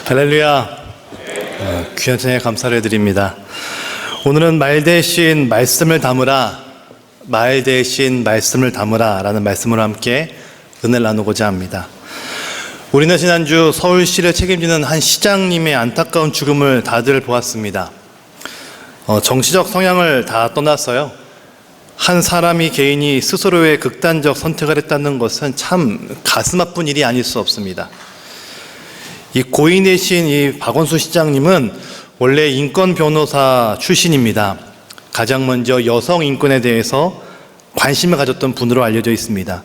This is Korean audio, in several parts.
할렐루야. 귀한 찬양 감사를 드립니다. 오늘은 말 대신 말씀을 담으라, 말 대신 말씀을 담으라 라는 말씀으로 함께 은혜를 나누고자 합니다. 우리는 지난주 서울시를 책임지는 한 시장님의 안타까운 죽음을 다들 보았습니다. 정치적 성향을 다 떠났어요. 한 사람이 개인이 스스로의 극단적 선택을 했다는 것은 참 가슴 아픈 일이 아닐 수 없습니다. 이 고인이신 이 박원순 시장님은 원래 인권 변호사 출신입니다. 가장 먼저 여성 인권에 대해서 관심을 가졌던 분으로 알려져 있습니다.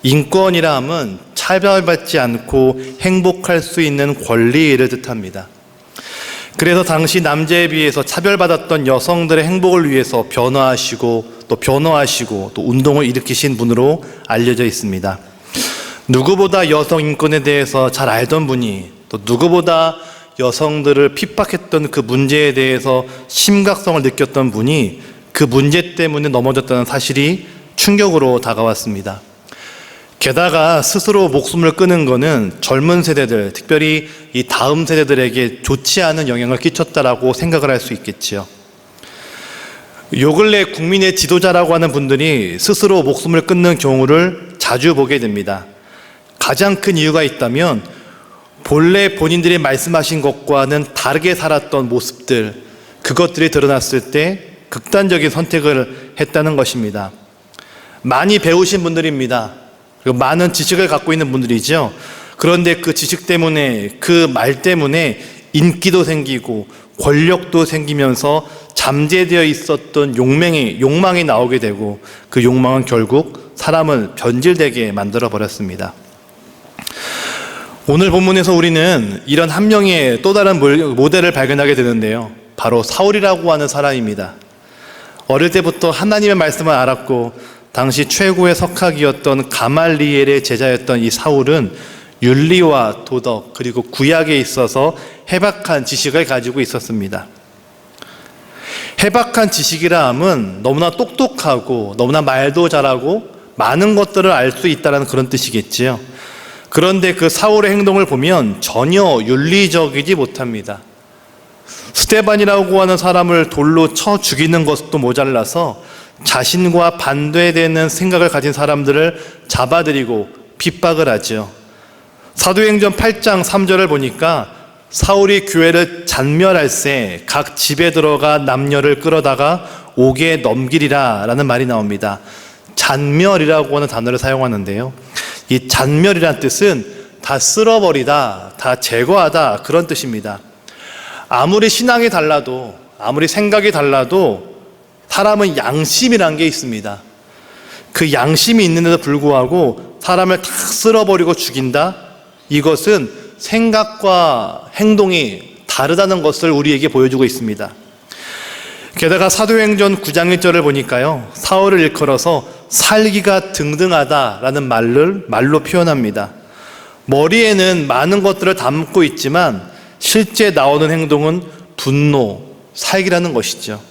인권이라 함은 차별받지 않고 행복할 수 있는 권리를 뜻합니다. 그래서 당시 남자에 비해서 차별받았던 여성들의 행복을 위해서 변호하시고 또 운동을 일으키신 분으로 알려져 있습니다. 누구보다 여성 인권에 대해서 잘 알던 분이, 또 누구보다 여성들을 핍박했던 그 문제에 대해서 심각성을 느꼈던 분이 그 문제 때문에 넘어졌다는 사실이 충격으로 다가왔습니다. 게다가 스스로 목숨을 끊은 것은 젊은 세대들, 특별히 이 다음 세대들에게 좋지 않은 영향을 끼쳤다라고 생각을 할 수 있겠지요. 요 근래 국민의 지도자라고 하는 분들이 스스로 목숨을 끊는 경우를 자주 보게 됩니다. 가장 큰 이유가 있다면 본래 본인들이 말씀하신 것과는 다르게 살았던 모습들, 그것들이 드러났을 때 극단적인 선택을 했다는 것입니다. 많이 배우신 분들입니다. 그리고 많은 지식을 갖고 있는 분들이죠. 그런데 그 지식 때문에, 그 말 때문에 인기도 생기고 권력도 생기면서 잠재되어 있었던 욕망이 나오게 되고, 그 욕망은 결국 사람을 변질되게 만들어 버렸습니다. 오늘 본문에서 우리는 이런 한 명의 또 다른 모델을 발견하게 되는데요. 바로 사울이라고 하는 사람입니다. 어릴 때부터 하나님의 말씀을 알았고 당시 최고의 석학이었던 가말리엘의 제자였던 이 사울은 윤리와 도덕 그리고 구약에 있어서 해박한 지식을 가지고 있었습니다. 해박한 지식이라 함은 너무나 똑똑하고 너무나 말도 잘하고 많은 것들을 알 수 있다는 그런 뜻이겠지요. 그런데 그 사울의 행동을 보면 전혀 윤리적이지 못합니다. 스데반이라고 하는 사람을 돌로 쳐 죽이는 것도 모자라서 자신과 반대되는 생각을 가진 사람들을 잡아들이고 핍박을 하죠. 사도행전 8장 3절을 보니까 사울이 교회를 잔멸할세 각 집에 들어가 남녀를 끌어다가 옥에 넘기리라 라는 말이 나옵니다. 잔멸이라고 하는 단어를 사용하는데요. 이 잔멸이란 뜻은 다 쓸어버리다, 다 제거하다 그런 뜻입니다. 아무리 신앙이 달라도, 아무리 생각이 달라도 사람은 양심이란 게 있습니다. 그 양심이 있는데도 불구하고 사람을 다 쓸어버리고 죽인다? 이것은 생각과 행동이 다르다는 것을 우리에게 보여주고 있습니다. 게다가 사도행전 9장 1절을 보니까요, 사울을 일컬어서 살기가 등등하다라는 말로 표현합니다. 머리에는 많은 것들을 담고 있지만 실제 나오는 행동은 분노, 살기라는 것이죠.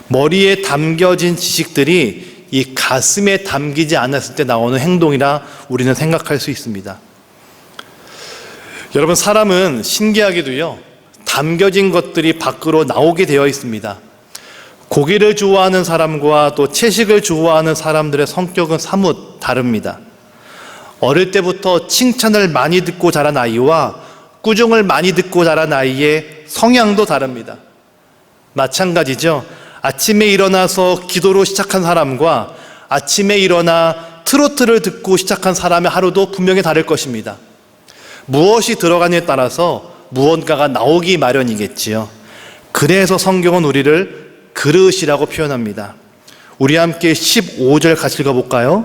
머리에 담겨진 지식들이 이 가슴에 담기지 않았을 때 나오는 행동이라 우리는 생각할 수 있습니다. 여러분, 사람은 신기하게도요, 담겨진 것들이 밖으로 나오게 되어 있습니다. 고기를 좋아하는 사람과 또 채식을 좋아하는 사람들의 성격은 사뭇 다릅니다. 어릴 때부터 칭찬을 많이 듣고 자란 아이와 꾸중을 많이 듣고 자란 아이의 성향도 다릅니다. 마찬가지죠. 아침에 일어나서 기도로 시작한 사람과 아침에 일어나 트로트를 듣고 시작한 사람의 하루도 분명히 다를 것입니다. 무엇이 들어가느냐에 따라서 무언가가 나오기 마련이겠지요. 그래서 성경은 우리를 그릇이라고 표현합니다. 우리 함께 15절 같이 읽어볼까요?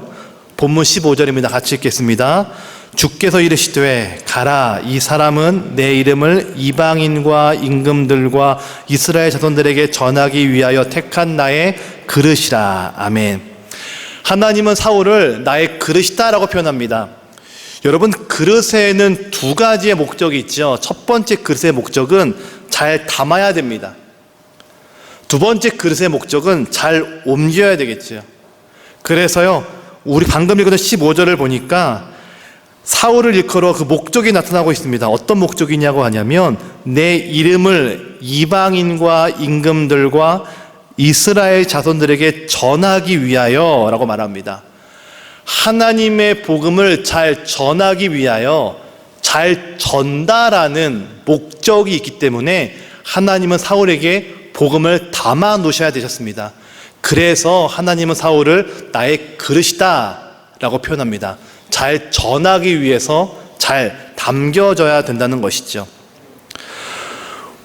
본문 15절입니다. 같이 읽겠습니다. 주께서 이르시되 가라, 이 사람은 내 이름을 이방인과 임금들과 이스라엘 자손들에게 전하기 위하여 택한 나의 그릇이라. 아멘. 하나님은 사울을 나의 그릇이다 라고 표현합니다. 여러분, 그릇에는 두 가지의 목적이 있죠. 첫 번째 그릇의 목적은 잘 담아야 됩니다. 두 번째 그릇의 목적은 잘 옮겨야 되겠죠. 그래서요, 우리 방금 읽은 15절을 보니까 사울을 일컬어 그 목적이 나타나고 있습니다. 어떤 목적이냐고 하냐면 내 이름을 이방인과 임금들과 이스라엘 자손들에게 전하기 위하여 라고 말합니다. 하나님의 복음을 잘 전하기 위하여 잘 전달하는 목적이 있기 때문에 하나님은 사울에게 복음을 담아 놓으셔야 되셨습니다. 그래서 하나님은 사울을 나의 그릇이다 라고 표현합니다. 잘 전하기 위해서 잘 담겨져야 된다는 것이죠.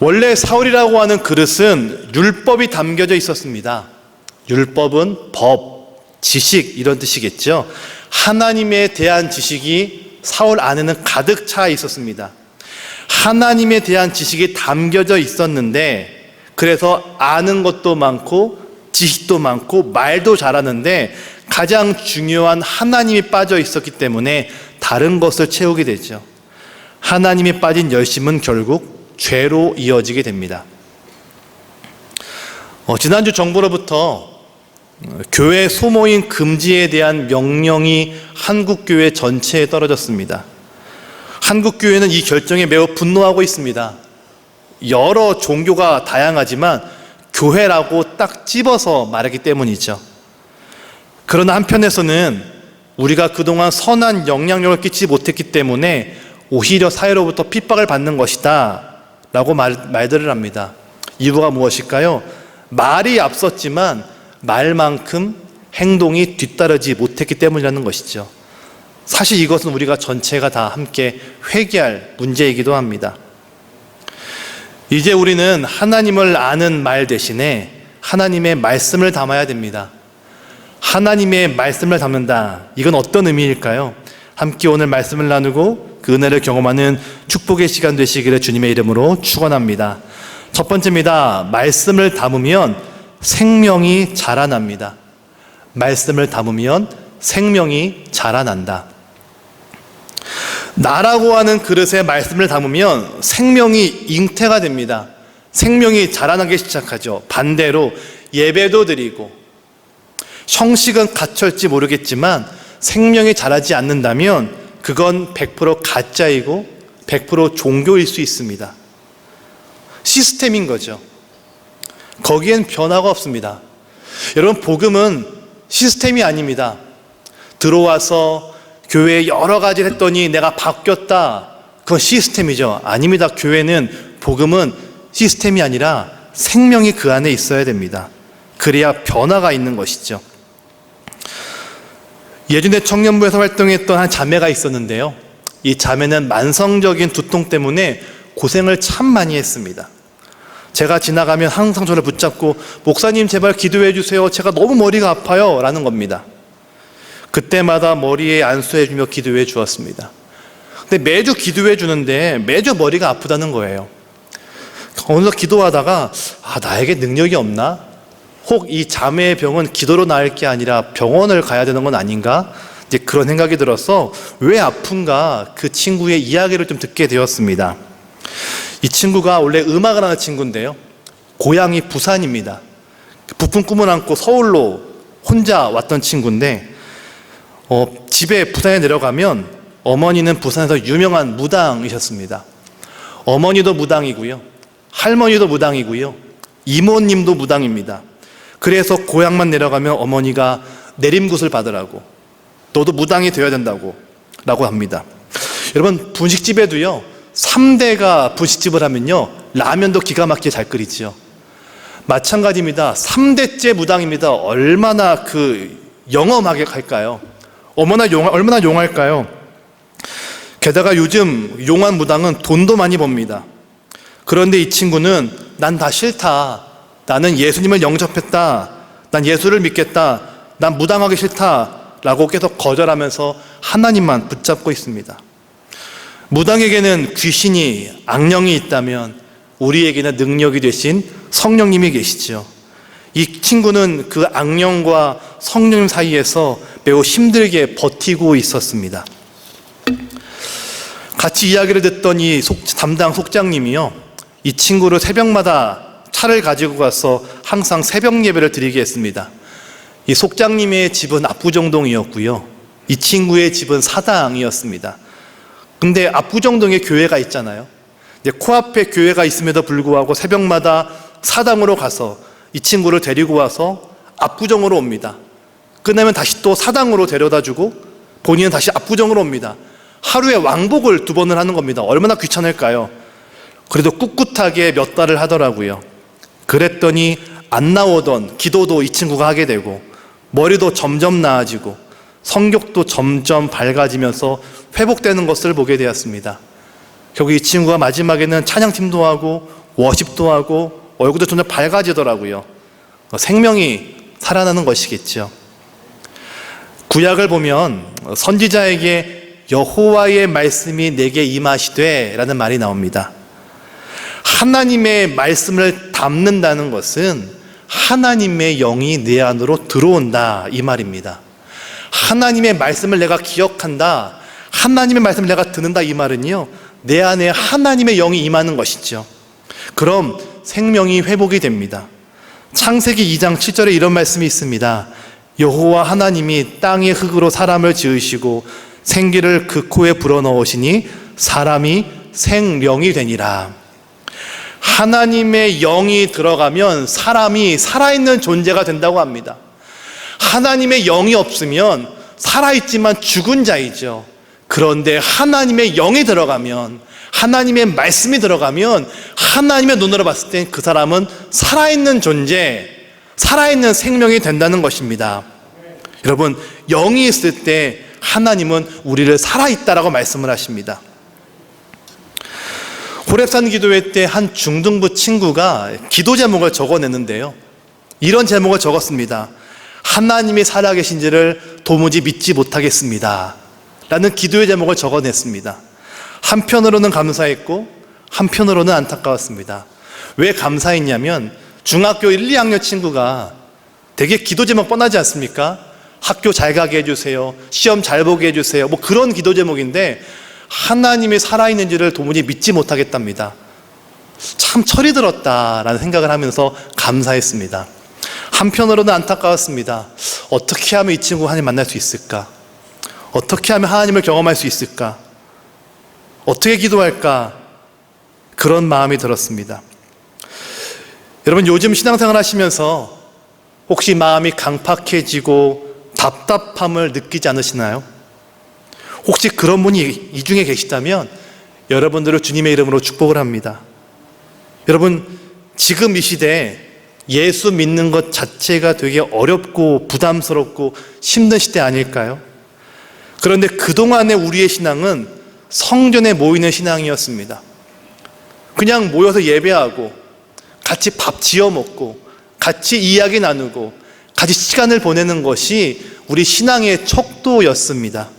원래 사울이라고 하는 그릇은 율법이 담겨져 있었습니다. 율법은 법, 지식 이런 뜻이겠죠. 하나님에 대한 지식이 사울 안에는 가득 차 있었습니다. 하나님에 대한 지식이 담겨져 있었는데 그래서 아는 것도 많고 지식도 많고 말도 잘하는데 가장 중요한 하나님이 빠져 있었기 때문에 다른 것을 채우게 되죠. 하나님이 빠진 열심은 결국 죄로 이어지게 됩니다. 지난주 정부로부터 교회 소모임 금지에 대한 명령이 한국교회 전체에 떨어졌습니다. 한국교회는 이 결정에 매우 분노하고 있습니다. 여러 종교가 다양하지만 교회라고 딱 집어서 말하기 때문이죠. 그러나 한편에서는 우리가 그동안 선한 영향력을 끼치지 못했기 때문에 오히려 사회로부터 핍박을 받는 것이다 라고 말들을 합니다. 이유가 무엇일까요? 말이 앞섰지만 말만큼 행동이 뒤따르지 못했기 때문이라는 것이죠. 사실 이것은 우리가 전체가 다 함께 회개할 문제이기도 합니다. 이제 우리는 하나님을 아는 말 대신에 하나님의 말씀을 담아야 됩니다. 하나님의 말씀을 담는다. 이건 어떤 의미일까요? 함께 오늘 말씀을 나누고 그 은혜를 경험하는 축복의 시간 되시기를 주님의 이름으로 축원합니다. 첫 번째입니다. 말씀을 담으면 생명이 자라납니다. 말씀을 담으면 생명이 자라난다. 나라고 하는 그릇에 말씀을 담으면 생명이 잉태가 됩니다. 생명이 자라나기 시작하죠. 반대로 예배도 드리고 형식은 갖춰질지 모르겠지만 생명이 자라지 않는다면 그건 100% 가짜이고 100% 종교일 수 있습니다. 시스템인 거죠. 거기엔 변화가 없습니다. 여러분, 복음은 시스템이 아닙니다. 들어와서 교회에 여러 가지를 했더니 내가 바뀌었다. 그건 시스템이죠. 아닙니다. 교회는, 복음은 시스템이 아니라 생명이 그 안에 있어야 됩니다. 그래야 변화가 있는 것이죠. 예전에 청년부에서 활동했던 한 자매가 있었는데요. 이 자매는 만성적인 두통 때문에 고생을 참 많이 했습니다. 제가 지나가면 항상 저를 붙잡고 목사님 제발 기도해 주세요. 제가 너무 머리가 아파요. 라는 겁니다. 그때마다 머리에 안수해 주며 기도해 주었습니다. 근데 매주 기도해 주는데 매주 머리가 아프다는 거예요. 어느덧 기도하다가 나에게 능력이 없나? 혹 이 자매의 병은 기도로 나을 게 아니라 병원을 가야 되는 건 아닌가? 이제 그런 생각이 들어서 왜 아픈가 그 친구의 이야기를 좀 듣게 되었습니다. 이 친구가 원래 음악을 하는 친구인데요. 고향이 부산입니다. 부푼 꿈을 안고 서울로 혼자 왔던 친구인데 집에 부산에 내려가면 어머니는 부산에서 유명한 무당이셨습니다. 어머니도 무당이고요. 할머니도 무당이고요. 이모님도 무당입니다. 그래서 고향만 내려가면 어머니가 내림굿을 받으라고, 너도 무당이 되어야 된다고 라고 합니다. 여러분, 분식집에도요 3대가 분식집을 하면요 라면도 기가 막히게 잘 끓이죠. 마찬가지입니다. 3대째 무당입니다. 얼마나 영험하게 갈까요? 얼마나 용할까요? 게다가 요즘 용한 무당은 돈도 많이 법니다. 그런데 이 친구는 난 다 싫다. 나는 예수님을 영접했다. 난 예수를 믿겠다. 난 무당하기 싫다. 라고 계속 거절하면서 하나님만 붙잡고 있습니다. 무당에게는 귀신이, 악령이 있다면 우리에게는 능력이 되신 성령님이 계시죠. 이 친구는 그 악령과 성령 사이에서 매우 힘들게 버티고 있었습니다. 같이 이야기를 듣던 이 담당 속장님이요, 이 친구를 새벽마다 차를 가지고 가서 항상 새벽 예배를 드리게 했습니다. 이 속장님의 집은 압구정동이었고요, 이 친구의 집은 사당이었습니다. 근데 압구정동에 교회가 있잖아요. 이제 코앞에 교회가 있음에도 불구하고 새벽마다 사당으로 가서 이 친구를 데리고 와서 압구정으로 옵니다. 끝나면 다시 또 사당으로 데려다주고 본인은 다시 압구정으로 옵니다. 하루에 왕복을 2번을 하는 겁니다. 얼마나 귀찮을까요? 그래도 꿋꿋하게 몇 달을 하더라고요. 그랬더니 안 나오던 기도도 이 친구가 하게 되고 머리도 점점 나아지고 성격도 점점 밝아지면서 회복되는 것을 보게 되었습니다. 결국 이 친구가 마지막에는 찬양팀도 하고 워십도 하고 얼굴도 점점 밝아지더라고요. 생명이 살아나는 것이겠죠. 구약을 보면 선지자에게 여호와의 말씀이 내게 임하시되 라는 말이 나옵니다. 하나님의 말씀을 담는다는 것은 하나님의 영이 내 안으로 들어온다 이 말입니다. 하나님의 말씀을 내가 기억한다, 하나님의 말씀을 내가 듣는다 이 말은요, 내 안에 하나님의 영이 임하는 것이죠. 그럼 생명이 회복이 됩니다. 창세기 2장 7절에 이런 말씀이 있습니다. 여호와 하나님이 땅의 흙으로 사람을 지으시고 생기를 그 코에 불어넣으시니 사람이 생명이 되니라. 하나님의 영이 들어가면 사람이 살아있는 존재가 된다고 합니다. 하나님의 영이 없으면 살아있지만 죽은 자이죠. 그런데 하나님의 영이 들어가면, 하나님의 말씀이 들어가면 하나님의 눈으로 봤을 때 그 사람은 살아있는 존재, 살아있는 생명이 된다는 것입니다. 여러분, 영이 있을 때 하나님은 우리를 살아있다라고 말씀을 하십니다. 호렙산 기도회 때 한 중등부 친구가 기도 제목을 적어냈는데요, 이런 제목을 적었습니다. 하나님이 살아계신지를 도무지 믿지 못하겠습니다 라는 기도의 제목을 적어냈습니다. 한편으로는 감사했고 한편으로는 안타까웠습니다. 왜 감사했냐면 중학교 1, 2학년 친구가 되게 기도 제목 뻔하지 않습니까? 학교 잘 가게 해주세요, 시험 잘 보게 해주세요, 뭐 그런 기도 제목인데 하나님이 살아있는지를 도무지 믿지 못하겠답니다. 참 철이 들었다라는 생각을 하면서 감사했습니다. 한편으로는 안타까웠습니다. 어떻게 하면 이 친구가 하나님 만날 수 있을까? 어떻게 하면 하나님을 경험할 수 있을까? 어떻게 기도할까? 그런 마음이 들었습니다. 여러분, 요즘 신앙생활 하시면서 혹시 마음이 강팍해지고 답답함을 느끼지 않으시나요? 혹시 그런 분이 이 중에 계시다면 여러분들을 주님의 이름으로 축복을 합니다. 여러분, 지금 이 시대에 예수 믿는 것 자체가 되게 어렵고 부담스럽고 힘든 시대 아닐까요? 그런데 그동안의 우리의 신앙은 성전에 모이는 신앙이었습니다. 그냥 모여서 예배하고 같이 밥 지어 먹고 같이 이야기 나누고 같이 시간을 보내는 것이 우리 신앙의 척도였습니다.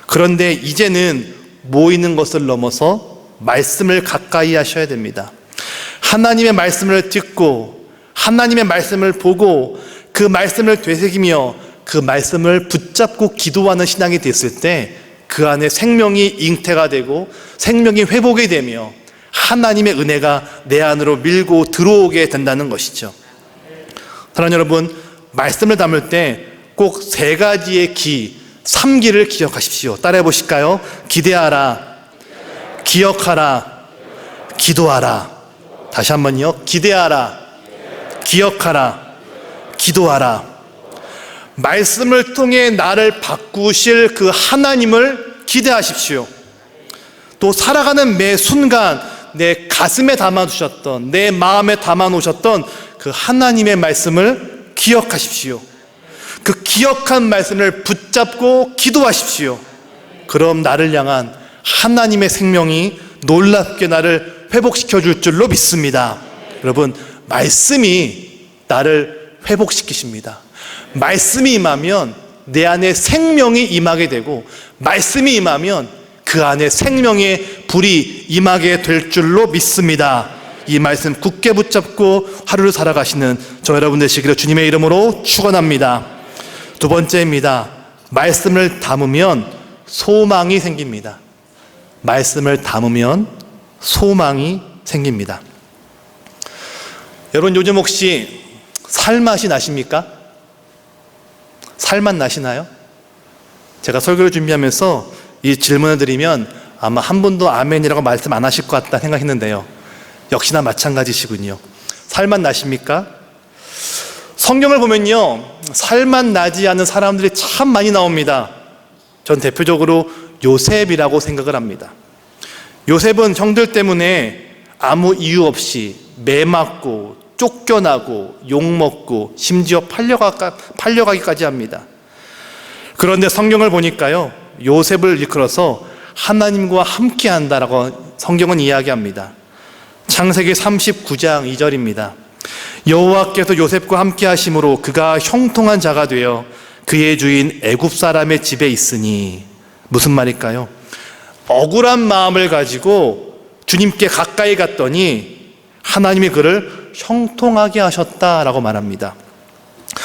그런데 이제는 모이는 것을 넘어서 말씀을 가까이 하셔야 됩니다. 하나님의 말씀을 듣고 하나님의 말씀을 보고 그 말씀을 되새기며 그 말씀을 붙잡고 기도하는 신앙이 됐을 때 그 안에 생명이 잉태가 되고 생명이 회복이 되며 하나님의 은혜가 내 안으로 밀고 들어오게 된다는 것이죠. 사랑하는 여러분, 말씀을 담을 때 꼭 3가지의 기, 3기를 기억하십시오. 따라해 보실까요? 기대하라, 기억하라, 기도하라. 다시 한번요. 기대하라, 기억하라, 기도하라. 말씀을 통해 나를 바꾸실 그 하나님을 기대하십시오. 또 살아가는 매 순간 내 가슴에 담아두셨던, 내 마음에 담아놓으셨던 그 하나님의 말씀을 기억하십시오. 그 기억한 말씀을 붙잡고 기도하십시오. 그럼 나를 향한 하나님의 생명이 놀랍게 나를 회복시켜 줄 줄로 믿습니다. 여러분, 말씀이 나를 회복시키십니다. 말씀이 임하면 내 안에 생명이 임하게 되고, 말씀이 임하면 그 안에 생명의 불이 임하게 될 줄로 믿습니다. 이 말씀 굳게 붙잡고 하루를 살아가시는 저 여러분 되시기를 주님의 이름으로 축원합니다. 2번째입니다. 말씀을 담으면 소망이 생깁니다. 말씀을 담으면 소망이 생깁니다. 여러분, 요즘 혹시 살맛이 나십니까? 살맛 나시나요? 제가 설교를 준비하면서 이 질문을 드리면 아마 한 분도 아멘이라고 말씀 안 하실 것 같다 생각했는데요. 역시나 마찬가지시군요. 살맛 나십니까? 성경을 보면요, 살맛 나지 않은 사람들이 참 많이 나옵니다. 전 대표적으로 요셉이라고 생각을 합니다. 요셉은 형들 때문에 아무 이유 없이 매맞고 쫓겨나고 욕먹고 심지어 팔려가기까지 합니다. 그런데 성경을 보니까요, 요셉을 일컬어서 하나님과 함께한다라고 성경은 이야기합니다. 창세기 39장 2절입니다. 여호와께서 요셉과 함께 하심으로 그가 형통한 자가 되어 그의 주인 애굽 사람의 집에 있으니. 무슨 말일까요? 억울한 마음을 가지고 주님께 가까이 갔더니 하나님이 그를 형통하게 하셨다라고 말합니다.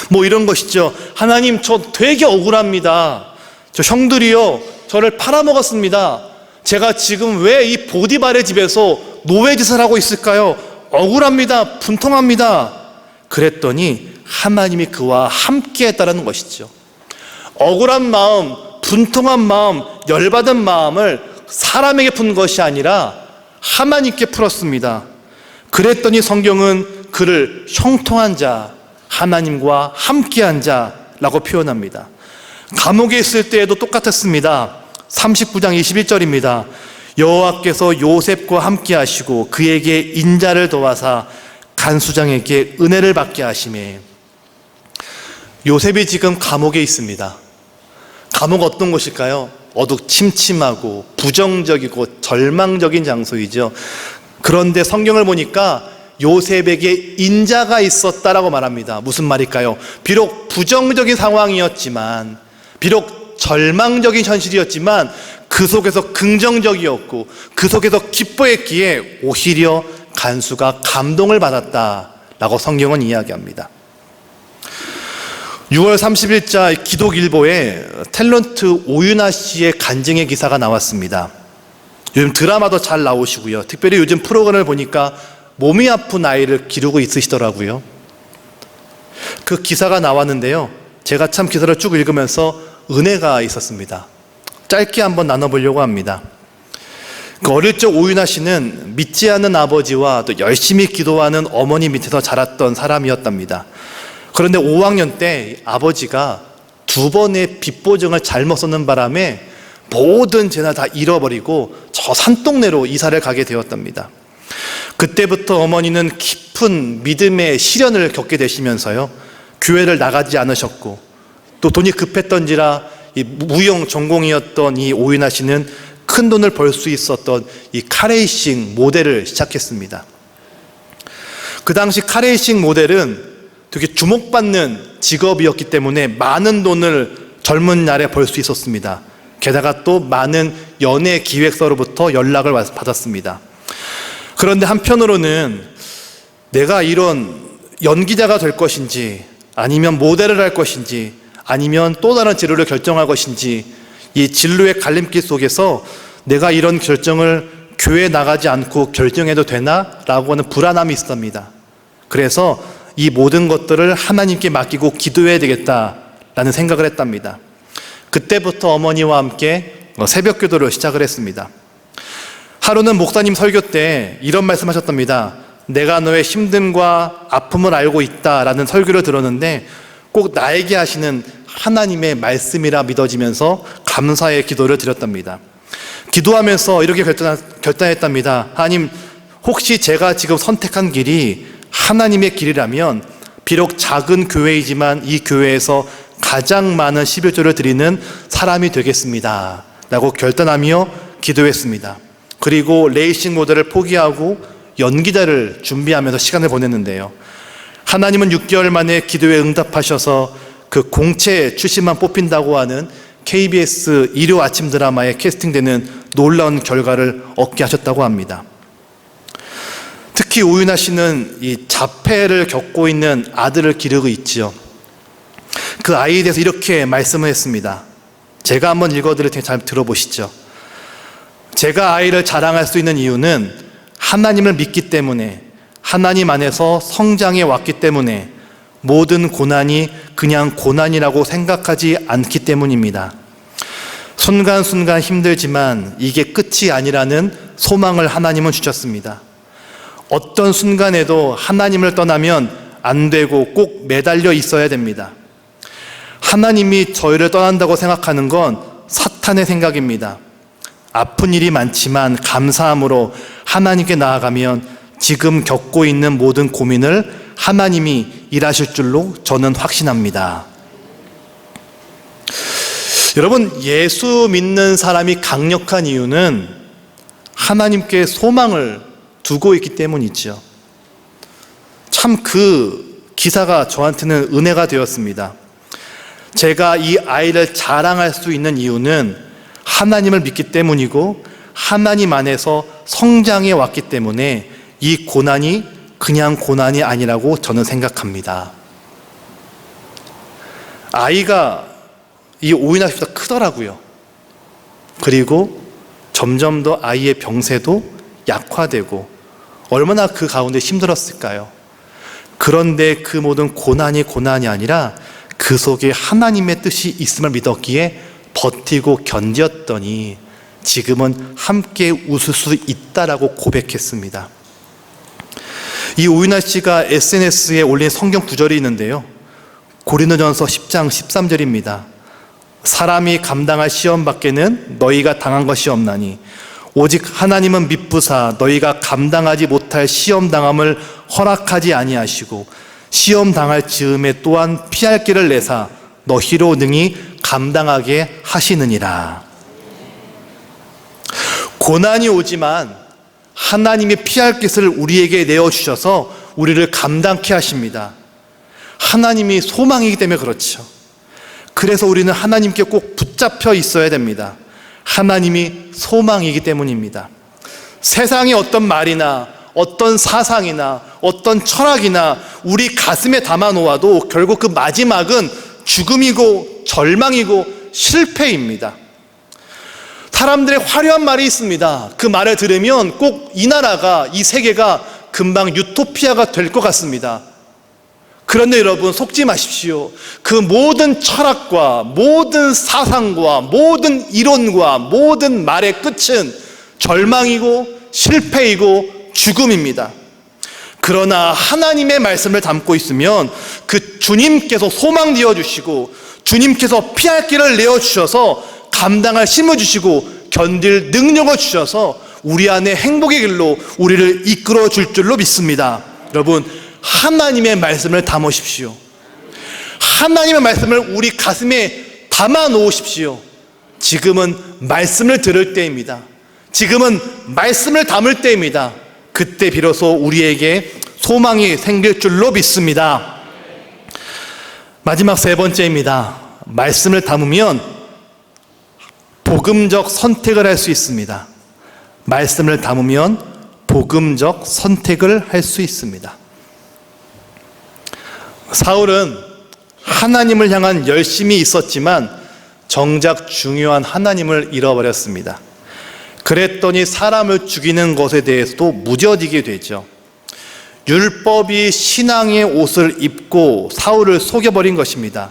뭐 이런 것이죠. 하나님, 저 되게 억울합니다. 저 형들이요, 저를 팔아먹었습니다. 제가 지금 왜 이 보디발의 집에서 노예짓을 하고 있을까요? 억울합니다. 분통합니다. 그랬더니 하나님이 그와 함께 했다는 것이죠. 억울한 마음, 분통한 마음, 열받은 마음을 사람에게 푼 것이 아니라 하나님께 풀었습니다. 그랬더니 성경은 그를 형통한 자, 하나님과 함께한 자라고 표현합니다. 감옥에 있을 때에도 똑같았습니다. 39장 21절입니다. 여호와께서 요셉과 함께 하시고 그에게 인자를 도와사 간수장에게 은혜를 받게 하시매. 요셉이 지금 감옥에 있습니다. 감옥 어떤 곳일까요? 어둑침침하고 부정적이고 절망적인 장소이죠. 그런데 성경을 보니까 요셉에게 인자가 있었다라고 말합니다. 무슨 말일까요? 비록 부정적인 상황이었지만, 비록 절망적인 현실이었지만 그 속에서 긍정적이었고 그 속에서 기뻐했기에 오히려 간수가 감동을 받았다라고 성경은 이야기합니다. 6월 30일자 기독일보에 탤런트 오윤아 씨의 간증의 기사가 나왔습니다. 요즘 드라마도 잘 나오시고요. 특별히 요즘 프로그램을 보니까 몸이 아픈 아이를 기르고 있으시더라고요. 그 기사가 나왔는데요, 제가 참 기사를 쭉 읽으면서 은혜가 있었습니다. 짧게 한번 나눠보려고 합니다. 그 어릴 적 오윤아 씨는 믿지 않는 아버지와 또 열심히 기도하는 어머니 밑에서 자랐던 사람이었답니다. 그런데 5학년 때 아버지가 2번의 빚보증을 잘못 썼는 바람에 모든 재산 다 잃어버리고 저 산동네로 이사를 가게 되었답니다. 그때부터 어머니는 깊은 믿음의 시련을 겪게 되시면서요, 교회를 나가지 않으셨고 또 돈이 급했던지라 이 무용 전공이었던 이 오윤아 씨는 큰 돈을 벌 수 있었던 이 카레이싱 모델을 시작했습니다. 그 당시 카레이싱 모델은 되게 주목받는 직업이었기 때문에 많은 돈을 젊은 날에 벌 수 있었습니다. 게다가 또 많은 연예 기획사로부터 연락을 받았습니다. 그런데 한편으로는 내가 이런 연기자가 될 것인지 아니면 모델을 할 것인지 아니면 또 다른 진로를 결정할 것인지 이 진로의 갈림길 속에서 내가 이런 결정을 교회에 나가지 않고 결정해도 되나? 라고 하는 불안함이 있었답니다. 그래서 이 모든 것들을 하나님께 맡기고 기도해야 되겠다라는 생각을 했답니다. 그때부터 어머니와 함께 새벽 기도를 시작을 했습니다. 하루는 목사님 설교 때 이런 말씀하셨답니다. 내가 너의 힘듦과 아픔을 알고 있다라는 설교를 들었는데 꼭 나에게 하시는 하나님의 말씀이라 믿어지면서 감사의 기도를 드렸답니다. 기도하면서 이렇게 결단했답니다. 하나님, 혹시 제가 지금 선택한 길이 하나님의 길이라면 비록 작은 교회이지만 이 교회에서 가장 많은 11조를 드리는 사람이 되겠습니다 라고 결단하며 기도했습니다. 그리고 레이싱 모델을 포기하고 연기자를 준비하면서 시간을 보냈는데요, 하나님은 6개월 만에 기도에 응답하셔서 그 공채 출신만 뽑힌다고 하는 KBS 일요 아침 드라마에 캐스팅되는 놀라운 결과를 얻게 하셨다고 합니다. 특히 오윤아 씨는 이 자폐를 겪고 있는 아들을 기르고 있지요. 그 아이에 대해서 이렇게 말씀을 했습니다. 제가 한번 읽어드릴 테니 잘 들어보시죠. 제가 아이를 자랑할 수 있는 이유는 하나님을 믿기 때문에, 하나님 안에서 성장해 왔기 때문에, 모든 고난이 그냥 고난이라고 생각하지 않기 때문입니다. 순간순간 힘들지만 이게 끝이 아니라는 소망을 하나님은 주셨습니다. 어떤 순간에도 하나님을 떠나면 안 되고 꼭 매달려 있어야 됩니다. 하나님이 저희를 떠난다고 생각하는 건 사탄의 생각입니다. 아픈 일이 많지만 감사함으로 하나님께 나아가면 지금 겪고 있는 모든 고민을 하나님이 일하실 줄로 저는 확신합니다. 여러분, 예수 믿는 사람이 강력한 이유는 하나님께 소망을 두고 있기 때문이죠. 참 그 기사가 저한테는 은혜가 되었습니다. 제가 이 아이를 자랑할 수 있는 이유는 하나님을 믿기 때문이고 하나님 안에서 성장해 왔기 때문에 이 고난이 그냥 고난이 아니라고 저는 생각합니다. 아이가 이 오이나시보다 크더라고요. 그리고 점점 더 아이의 병세도 약화되고 얼마나 그 가운데 힘들었을까요? 그런데 그 모든 고난이 아니라 그 속에 하나님의 뜻이 있음을 믿었기에 버티고 견뎠더니 지금은 함께 웃을 수 있다라고 고백했습니다. 이 오윤아 씨가 SNS에 올린 성경 구절이 있는데요. 고린도전서 10장 13절입니다. 사람이 감당할 시험 밖에는 너희가 당한 것이 없나니 오직 하나님은 미쁘사 너희가 감당하지 못할 시험 당함을 허락하지 아니하시고 시험 당할 즈음에 또한 피할 길을 내사 너희로 능히 감당하게 하시느니라. 고난이 오지만 하나님이 피할 것을 우리에게 내어주셔서 우리를 감당케 하십니다. 하나님이 소망이기 때문에 그렇죠. 그래서 우리는 하나님께 꼭 붙잡혀 있어야 됩니다. 하나님이 소망이기 때문입니다. 세상의 어떤 말이나 어떤 사상이나 어떤 철학이나 우리 가슴에 담아놓아도 결국 그 마지막은 죽음이고 절망이고 실패입니다. 사람들의 화려한 말이 있습니다. 그 말을 들으면 꼭 이 나라가, 이 세계가 금방 유토피아가 될 것 같습니다. 그런데 여러분, 속지 마십시오. 그 모든 철학과 모든 사상과 모든 이론과 모든 말의 끝은 절망이고 실패이고 죽음입니다. 그러나 하나님의 말씀을 담고 있으면 그 주님께서 소망 되어주시고 주님께서 피할 길을 내어주셔서 감당할 힘을 주시고 견딜 능력을 주셔서 우리 안에 행복의 길로 우리를 이끌어 줄 줄로 믿습니다. 여러분, 하나님의 말씀을 담으십시오. 하나님의 말씀을 우리 가슴에 담아 놓으십시오. 지금은 말씀을 들을 때입니다. 지금은 말씀을 담을 때입니다. 그때 비로소 우리에게 소망이 생길 줄로 믿습니다. 마지막 세 번째입니다. 말씀을 담으면 복음적 선택을 할 수 있습니다. 말씀을 담으면 복음적 선택을 할 수 있습니다. 사울은 하나님을 향한 열심이 있었지만 정작 중요한 하나님을 잃어버렸습니다. 그랬더니 사람을 죽이는 것에 대해서도 무뎌지게 되죠. 율법이 신앙의 옷을 입고 사울을 속여버린 것입니다.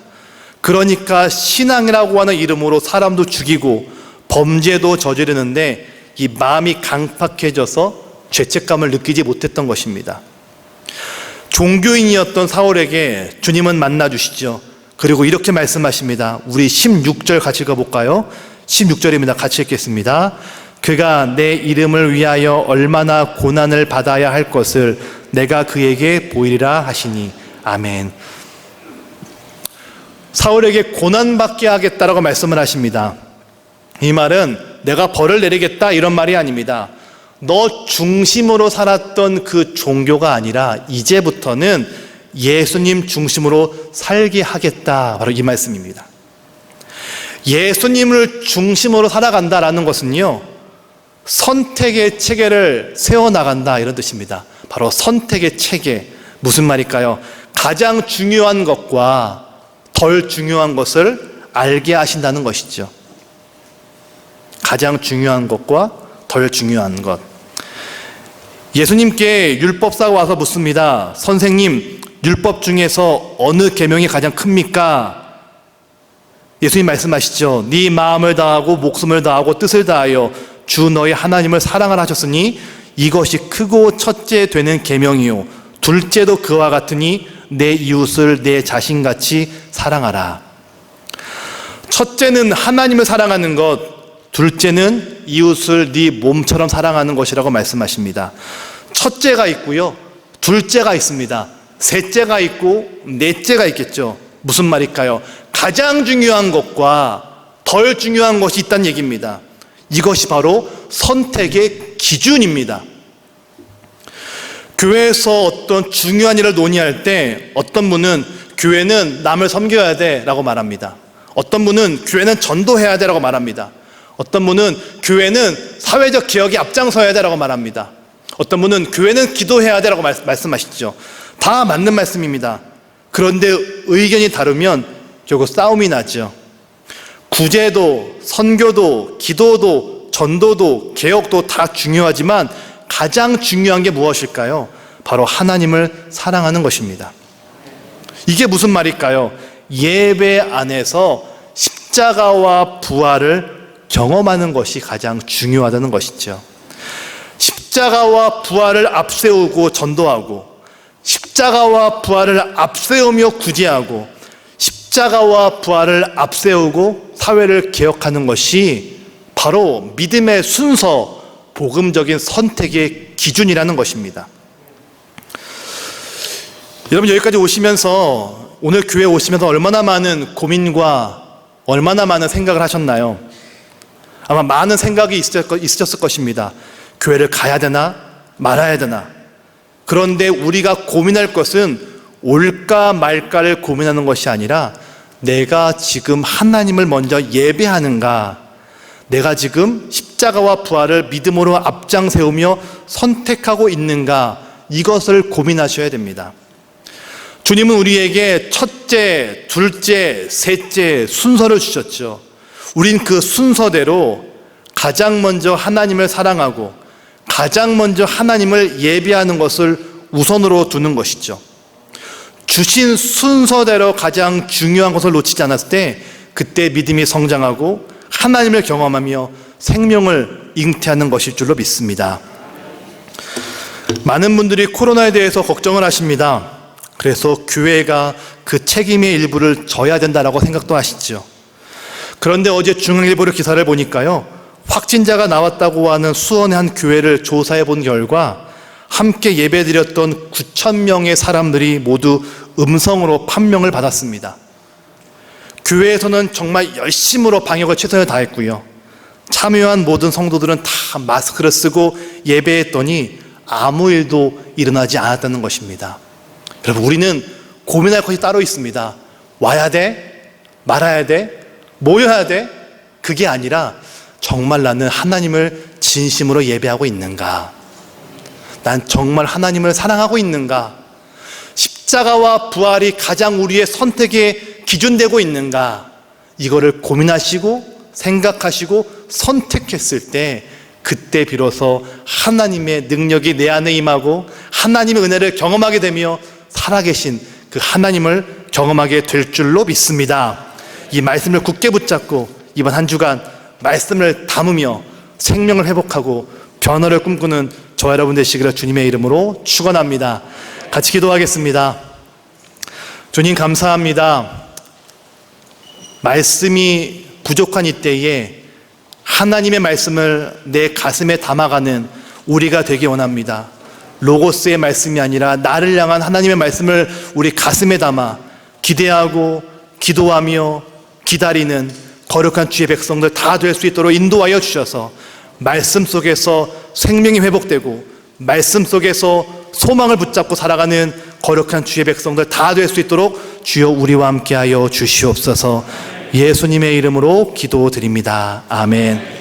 그러니까 신앙이라고 하는 이름으로 사람도 죽이고 범죄도 저지르는데 이 마음이 강팍해져서 죄책감을 느끼지 못했던 것입니다. 종교인이었던 사울에게 주님은 만나주시죠. 그리고 이렇게 말씀하십니다. 우리 16절 같이 읽어볼까요? 16절입니다. 같이 읽겠습니다. 그가 내 이름을 위하여 얼마나 고난을 받아야 할 것을 내가 그에게 보이리라 하시니. 아멘. 사울에게 고난받게 하겠다라고 말씀을 하십니다. 이 말은 내가 벌을 내리겠다 이런 말이 아닙니다. 너 중심으로 살았던 그 종교가 아니라 이제부터는 예수님 중심으로 살게 하겠다, 바로 이 말씀입니다. 예수님을 중심으로 살아간다라는 것은요, 선택의 체계를 세워나간다 이런 뜻입니다. 바로 선택의 체계. 무슨 말일까요? 가장 중요한 것과 덜 중요한 것을 알게 하신다는 것이죠. 가장 중요한 것과 덜 중요한 것. 예수님께 율법사가 와서 묻습니다. 선생님, 율법 중에서 어느 계명이 가장 큽니까? 예수님 말씀하시죠. 네 마음을 다하고 목숨을 다하고 뜻을 다하여 주 너희 하나님을 사랑하라 하셨으니 이것이 크고 첫째 되는 계명이요 둘째도 그와 같으니 내 이웃을 내 자신같이 사랑하라. 첫째는 하나님을 사랑하는 것, 둘째는 이웃을 네 몸처럼 사랑하는 것이라고 말씀하십니다. 첫째가 있고요, 둘째가 있습니다. 셋째가 있고 넷째가 있겠죠. 무슨 말일까요? 가장 중요한 것과 덜 중요한 것이 있다는 얘기입니다. 이것이 바로 선택의 기준입니다. 교회에서 어떤 중요한 일을 논의할 때 어떤 분은 교회는 남을 섬겨야 돼 라고 말합니다. 어떤 분은 교회는 전도해야 돼 라고 말합니다. 어떤 분은 교회는 사회적 개혁에 앞장서야 돼 라고 말합니다. 어떤 분은 교회는 기도해야 돼 라고 말씀하시죠. 다 맞는 말씀입니다. 그런데 의견이 다르면 결국 싸움이 나죠. 구제도, 선교도, 기도도, 전도도, 개혁도 다 중요하지만 가장 중요한 게 무엇일까요? 바로 하나님을 사랑하는 것입니다. 이게 무슨 말일까요? 예배 안에서 십자가와 부활을 경험하는 것이 가장 중요하다는 것이죠. 십자가와 부활을 앞세우고 전도하고, 십자가와 부활을 앞세우며 구제하고, 십자가와 부활을 앞세우고 사회를 개혁하는 것이 바로 믿음의 순서, 복음적인 선택의 기준이라는 것입니다. 여러분, 여기까지 오시면서, 오늘 교회 오시면서 얼마나 많은 고민과 얼마나 많은 생각을 하셨나요? 아마 많은 생각이 있으셨을 것입니다. 교회를 가야 되나 말아야 되나. 그런데 우리가 고민할 것은 올까 말까를 고민하는 것이 아니라 내가 지금 하나님을 먼저 예배하는가, 내가 지금 십자가와 부활을 믿음으로 앞장 세우며 선택하고 있는가, 이것을 고민하셔야 됩니다. 주님은 우리에게 첫째, 둘째, 셋째 순서를 주셨죠. 우린 그 순서대로 가장 먼저 하나님을 사랑하고 가장 먼저 하나님을 예배하는 것을 우선으로 두는 것이죠. 주신 순서대로 가장 중요한 것을 놓치지 않았을 때 그때 믿음이 성장하고 하나님을 경험하며 생명을 잉태하는 것일 줄로 믿습니다. 많은 분들이 코로나에 대해서 걱정을 하십니다. 그래서 교회가 그 책임의 일부를 져야 된다라고 생각도 하시죠. 그런데 어제 중앙일보의 기사를 보니까요, 확진자가 나왔다고 하는 수원의 한 교회를 조사해 본 결과 함께 예배드렸던 9,000명의 사람들이 모두 음성으로 판명을 받았습니다. 교회에서는 정말 열심으로 방역을 최선을 다했고요, 참여한 모든 성도들은 다 마스크를 쓰고 예배했더니 아무 일도 일어나지 않았다는 것입니다. 여러분, 우리는 고민할 것이 따로 있습니다. 와야 돼? 말아야 돼? 모여야 돼? 그게 아니라 정말 나는 하나님을 진심으로 예배하고 있는가? 난 정말 하나님을 사랑하고 있는가? 십자가와 부활이 가장 우리의 선택에 기준되고 있는가? 이거를 고민하시고 생각하시고 선택했을 때 그때 비로소 하나님의 능력이 내 안에 임하고 하나님의 은혜를 경험하게 되며 살아계신 그 하나님을 경험하게 될 줄로 믿습니다. 이 말씀을 굳게 붙잡고 이번 한 주간 말씀을 담으며 생명을 회복하고 변화를 꿈꾸는 저와 여러분 되시기를 주님의 이름으로 축원합니다. 같이 기도하겠습니다. 주님, 감사합니다. 말씀이 부족한 이때에 하나님의 말씀을 내 가슴에 담아가는 우리가 되기 원합니다. 로고스의 말씀이 아니라 나를 향한 하나님의 말씀을 우리 가슴에 담아 기대하고 기도하며 기다리는 거룩한 주의 백성들 다 될 수 있도록 인도하여 주셔서 말씀 속에서 생명이 회복되고 말씀 속에서 소망을 붙잡고 살아가는 거룩한 주의 백성들 다 될 수 있도록 주여 우리와 함께하여 주시옵소서. 예수님의 이름으로 기도드립니다. 아멘.